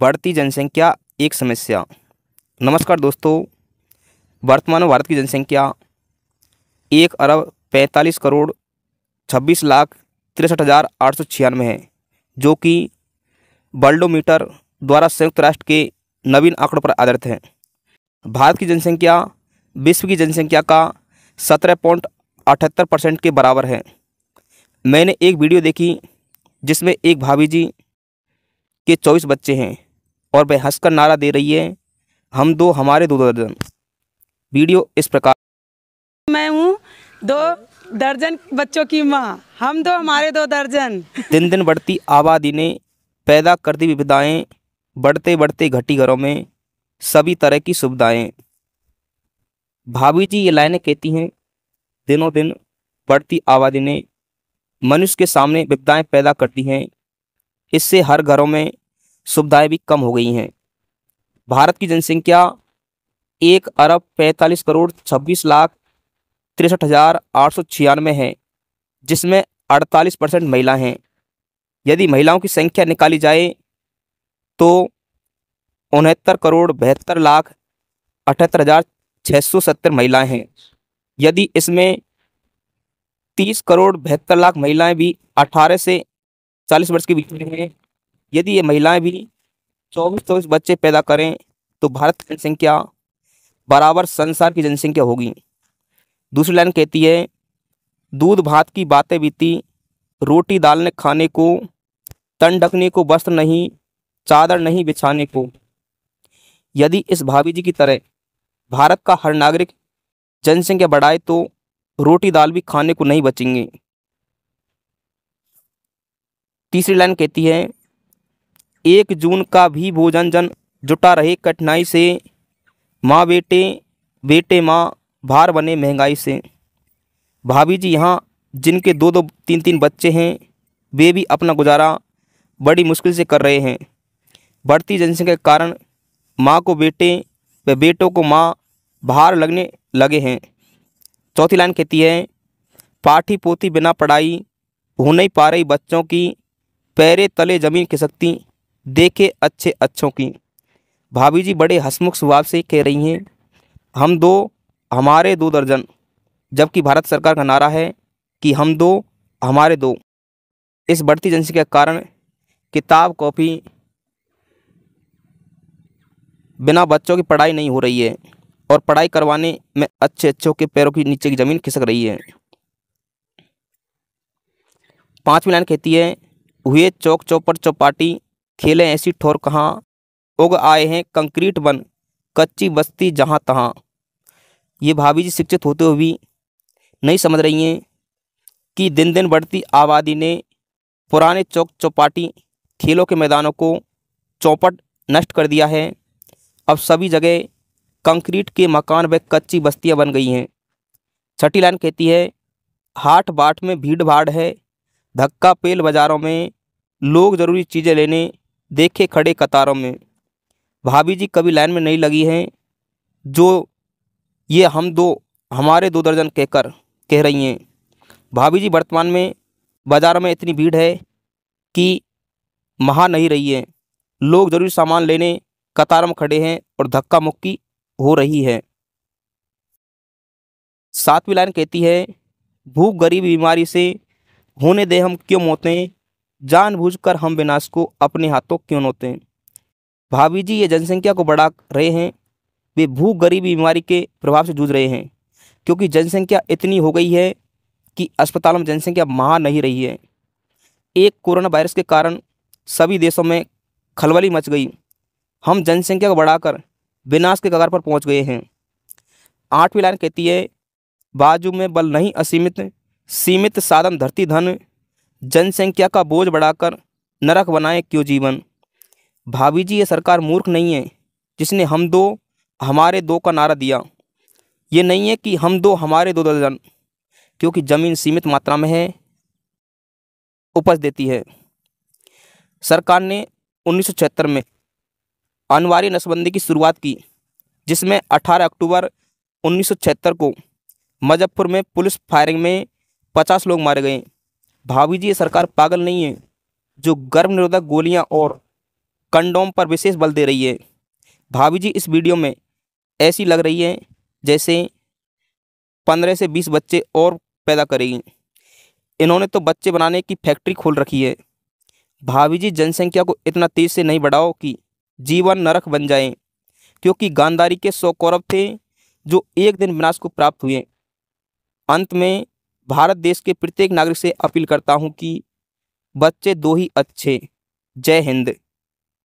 बढ़ती जनसंख्या एक समस्या। नमस्कार दोस्तों, वर्तमान में भारत की जनसंख्या 1,45,46,63,896 है, जो कि वर्ल्डोमीटर द्वारा संयुक्त राष्ट्र के नवीन आंकड़ों पर आधारित है। भारत की जनसंख्या विश्व की जनसंख्या का 17.78% के बराबर है। मैंने एक वीडियो देखी जिसमें एक भाभी जी के 24 बच्चे हैं और वह हंसकर नारा दे रही है, हम दो हमारे दो दर्जन। वीडियो इस प्रकार। मैं हूँ 2 दर्जन बच्चों की माँ, हम दो हमारे 2 दर्जन। दिन दिन बढ़ती आबादी ने पैदा कर दी विविधताएं, बढ़ते बढ़ते घटी घरों में सभी तरह की सुविधाएं। भाभी जी ये लाइनें कहती हैं, दिनों दिन बढ़ती आबादी ने मनुष्य के सामने विविधताएं पैदा करती हैं, इससे हर घरों में सुविधाएं भी कम हो गई हैं। भारत की जनसंख्या 1,45,46,63,896 है, जिसमें 48% महिला हैं। यदि महिलाओं की संख्या निकाली जाए तो 69,72,78,670 महिलाएं हैं। यदि इसमें 30,72,00,000 महिलाएं भी 18 से 40 वर्ष के बीच में हैं, यदि ये महिलाएं भी 24 बच्चे पैदा करें तो भारत की जनसंख्या बराबर संसार की जनसंख्या होगी। दूसरी लाइन कहती है, दूध भात की बातें बीती, रोटी दाल ने खाने को, तन ढकने को वस्त्र नहीं, चादर नहीं बिछाने को। यदि इस भाभी जी की तरह भारत का हर नागरिक जनसंख्या बढ़ाए तो रोटी दाल भी खाने को नहीं बचेंगे। तीसरी लाइन कहती है, 1 जून का भी भोजन जन जुटा रहे कठिनाई से, माँ बेटे बेटे माँ भार बने महंगाई से। भाभी जी यहाँ जिनके 2-2 3-3 बच्चे हैं, वे भी अपना गुजारा बड़ी मुश्किल से कर रहे हैं। बढ़ती जनसंख्या के कारण माँ को बेटे व बेटों को माँ भार लगने लगे हैं। चौथी लाइन कहती है, पाठी पोती बिना पढ़ाई, हो नहीं पा रही बच्चों की, पैरे तले जमीन खिसकती, देखे अच्छे अच्छों की। भाभी जी बड़े हंसमुख स्वभाव से कह रही हैं, हम दो हमारे 2 दर्जन, जबकि भारत सरकार का नारा है कि हम दो हमारे 2। इस बढ़ती जनसंख्या के कारण किताब कॉपी बिना बच्चों की पढ़ाई नहीं हो रही है और पढ़ाई करवाने में अच्छे अच्छों के पैरों की नीचे की ज़मीन खिसक रही है। 5वीं लाइन कहती है, हुए चौक चौपट चौपाटी, खेले ऐसी ठोर कहाँ, उग आए हैं कंक्रीट बन, कच्ची बस्ती जहाँ तहाँ। ये भाभी जी शिक्षित होते हुए भी नहीं समझ रही हैं कि दिन दिन बढ़ती आबादी ने पुराने चौक चौपाटी, खेलों के मैदानों को चौपट नष्ट कर दिया है। अब सभी जगह कंक्रीट के मकान व कच्ची बस्तियां बन गई हैं। 6ठी लाइन कहती है, हाट बाट में भीड़ भाड़ है, धक्का पेल बाजारों में, लोग ज़रूरी चीज़ें लेने देखे खड़े कतारों में। भाभी जी कभी लाइन में नहीं लगी हैं, जो ये हम दो हमारे 2 दर्जन कहकर कह रही हैं। भाभी जी वर्तमान में बाजार में इतनी भीड़ है कि महा नहीं रही है, लोग ज़रूरी सामान लेने कतार में खड़े हैं और धक्का मुक्की हो रही है। 7वीं लाइन कहती है, भूख गरीबी बीमारी से होने दे हम क्यों मौतें, जानबूझकर हम विनाश को अपने हाथों क्यों नोतें। भाभी जी ये जनसंख्या को बढ़ा रहे हैं, वे भूख गरीबी बीमारी के प्रभाव से जूझ रहे हैं, क्योंकि जनसंख्या इतनी हो गई है कि अस्पतालों में जनसंख्या महा नहीं रही है। एक कोरोना वायरस के कारण सभी देशों में खलबली मच गई। हम जनसंख्या को बढ़ाकर विनाश के कगार पर पहुंच गए हैं। 8वीं लाइन कहती है, बाजू में बल नहीं असीमित, सीमित साधन धरती धन, जनसंख्या का बोझ बढ़ाकर नरक बनाए क्यों जीवन। भाभी जी ये सरकार मूर्ख नहीं है जिसने हम दो हमारे 2 का नारा दिया। ये नहीं है कि हम दो हमारे 2 दर्जन, क्योंकि ज़मीन सीमित मात्रा में है, उपज देती है। सरकार ने 1976 में अनिवार्य नसबंदी की शुरुआत की, जिसमें 18 अक्टूबर 1976 को मुजफ्फरपुर में पुलिस फायरिंग में 50 लोग मारे गए। भाभी जी ये सरकार पागल नहीं है जो गर्भ निरोधक गोलियां और कंडोम पर विशेष बल दे रही है। भाभी जी इस वीडियो में ऐसी लग रही है जैसे 15 से 20 बच्चे और पैदा करेगी। इन्होंने तो बच्चे बनाने की फैक्ट्री खोल रखी है। भाभी जी जनसंख्या को इतना तेज से नहीं बढ़ाओ कि जीवन नरक बन जाए, क्योंकि गांधारी के 100 कौरव थे जो एक दिन विनाश को प्राप्त हुए। अंत में भारत देश के प्रत्येक नागरिक से अपील करता हूँ कि बच्चे दो ही अच्छे। जय हिंद।